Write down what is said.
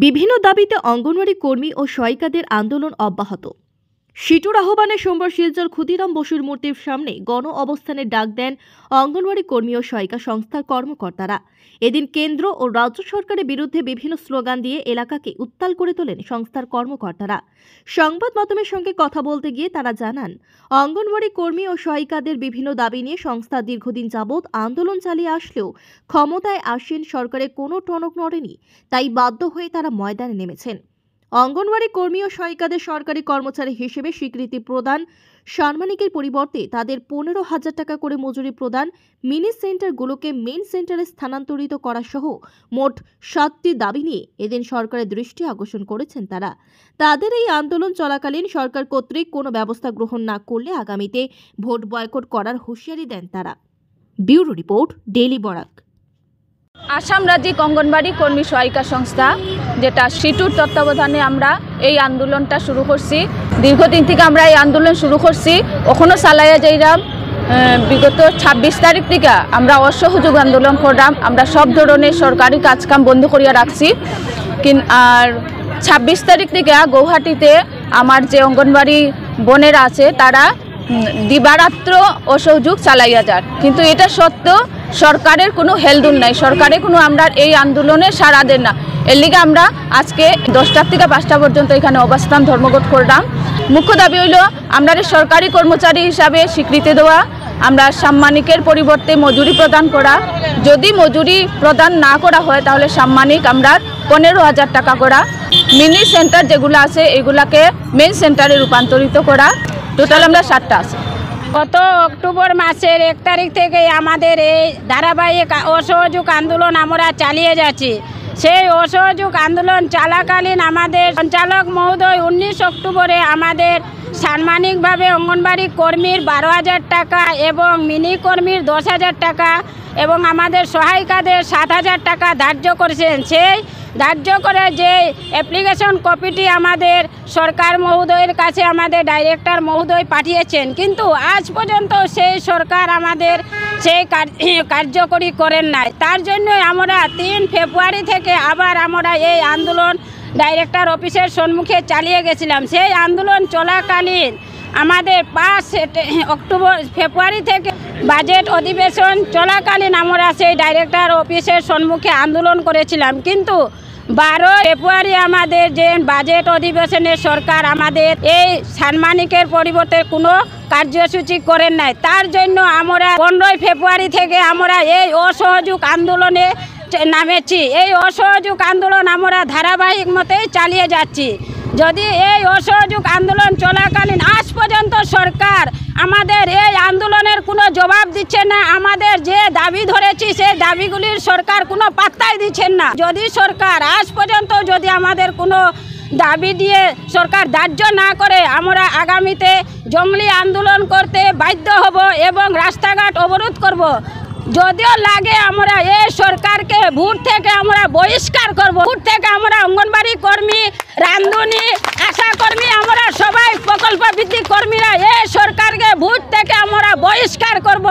বিভিন্ন দাবিতে অঙ্গনওয়াড়ি কর্মী ও সহায়িকাদের আন্দোলন অব্যাহত। সিটুর আহ্বানে সোমবার শিলচর ক্ষুদিরাম বসুর মূর্তির সামনে গণ অবস্থানের ডাক দেন অঙ্গনওয়াড়ি কর্মী ও সহায়িকা সংস্থার কর্মকর্তারা। এদিন কেন্দ্র ও রাজ্য সরকারের বিরুদ্ধে বিভিন্ন স্লোগান দিয়ে এলাকাকে উত্তাল করে তোলেন সংস্থার কর্মকর্তারা। সংবাদ মাধ্যমের সঙ্গে কথা বলতে গিয়ে তারা জানান, অঙ্গনওয়াড়ি কর্মী ও সহায়িকাদের বিভিন্ন দাবি নিয়ে সংস্থা দীর্ঘদিন যাবৎ আন্দোলন চালিয়ে আসলেও ক্ষমতায় আসেন সরকারের কোনো টনক নড়েনি, তাই বাধ্য হয়ে তারা ময়দানে নেমেছেন। অঙ্গনওয়াড়ি কর্মী ও সহায়িকাদের সরকারি কর্মচারী হিসেবে স্বীকৃতি প্রদান, সাম্মানিকের পরিবর্তে তাদের 15,000 টাকা করে মজুরি প্রদান, মিনি সেন্টারগুলোকে মেইন সেন্টারে স্থানান্তরিত করা সহ মোট 7টি দাবি নিয়ে এদিন সরকারের দৃষ্টি আকর্ষণ করেছেন তারা। তাদের এই আন্দোলন চলাকালীন সরকার কর্তৃক কোনো ব্যবস্থা গ্রহণ না করলে আগামীতে ভোট বয়কট করার হুঁশিয়ারি দেন তারা। Bureau report, daily Barak. Assam রাজ্যিক অঙ্গনবাড়ি কর্মী সহায়িকা সংস্থা যেটা সিটুর তত্ত্বাবধানে আমরা এই আন্দোলনটা শুরু করছি। দীর্ঘদিন থেকে আমরা এই আন্দোলন শুরু করছি, ওখানে চালাইয়া যাইলাম। বিগত 26 তারিখ থেকে আমরা অসহযোগ আন্দোলন করলাম। আমরা সব ধরনের সরকারি কাজকাম বন্ধ করিয়া রাখছি। আর 26 তারিখ থেকে গৌহাটিতে আমার যে অঙ্গনবাড়ি বোনেরা আছে তারা দিবারাত্র অসহযোগ চালাইয়া যান, কিন্তু এটা সত্ত্বেও সরকারের কোনো হেলদুল নাই, সরকারের কোনো আমরা এই আন্দোলনে সাড়া দেন না। এর লিগে আমরা আজকে 10টা থেকে 5টা পর্যন্ত এখানে অবস্থান ধর্মঘট করলাম। মুখ্য দাবি হইল আমরা সরকারি কর্মচারী হিসাবে স্বীকৃতি দেওয়া, আমরা সাম্মানিকের পরিবর্তে মজুরি প্রদান করা। যদি মজুরি প্রদান না করা হয় তাহলে সাম্মানিক আমরা 15,000 টাকা করা, মিনি সেন্টার যেগুলো আছে এগুলাকে মেইন সেন্টারে রূপান্তরিত করা। টোটাল আমরা 7টা আছে। গত অক্টোবর মাসের 1 তারিখ থেকে আমাদের এই ধারাবাহিক অসহযোগ আন্দোলন আমরা চালিয়ে যাচ্ছি। সেই অসহযোগ আন্দোলন চলাকালীন আমাদের সঞ্চালক মহোদয় 19 অক্টোবরে আমাদের সাম্মানিকভাবে অঙ্গনবাড়ি কর্মীর 12,000 টাকা এবং মিনি কর্মীর 10,000 টাকা এবং আমাদের সহায়িকাদের 7,000 টাকা ধার্য করেছেন। সেই ধার্য করে যে অ্যাপ্লিকেশন কপিটি আমাদের সরকার মহোদয়ের কাছে আমাদের ডাইরেক্টর মহোদয় পাঠিয়েছেন, কিন্তু আজ পর্যন্ত সেই সরকার আমাদের সেই কার্যকরী করেন নাই। তার জন্য আমরা 3 ফেব্রুয়ারি থেকে আবার আমরা এই আন্দোলন ডাইরেক্টর অফিসের সম্মুখে চালিয়ে গেছিলাম। সেই আন্দোলন চলাকালীন আমাদের 5 ফেব্রুয়ারি থেকে বাজেট অধিবেশন চলাকালীন আমরা সেই ডাইরেক্টর অফিসের সম্মুখে আন্দোলন করেছিলাম, কিন্তু 12 ফেব্রুয়ারি আমাদের যে বাজেট অধিবেশনে সরকার আমাদের এই সাম্মানিকের পরিবর্তে কোনো কার্যসূচি করেন নাই। তার জন্য আমরা 15 ফেব্রুয়ারি থেকে আমরা এই অসহযোগ আন্দোলনে নামেছি। এই অসহযোগ আন্দোলন আমরা ধারাবাহিক মতেই চালিয়ে যাচ্ছি। যদি এই অসহযোগ আন্দোলন চলাকালীন আজ পর্যন্ত সরকার আমাদের এই আন্দোলনের কোনো জবাব দিচ্ছে না, আমাদের যে দাবি ধরেছি সেই দাবিগুলির সরকার কোনো পাত্তাই দিচ্ছেন না। যদি সরকার আজ পর্যন্ত যদি আমাদের কোনো দাবি দিয়ে সরকার ধার্য না করে আমরা আগামীতে জঙ্গলি আন্দোলন করতে বাধ্য হব এবং রাস্তাঘাট অবরোধ করব। যদিও লাগে আমরা এই সরকারকে ভোট থেকে আমরা বহিষ্কার করব। ভোট থেকে আমরা অঙ্গনবাড়ি কর্মী, রান্ধুনি, আশা কর্মী, আমরা সবাই প্রকল্প ভিত্তিক কর্মীরা এই সরকারকে ভোট থেকে আমরা বহিষ্কার করব।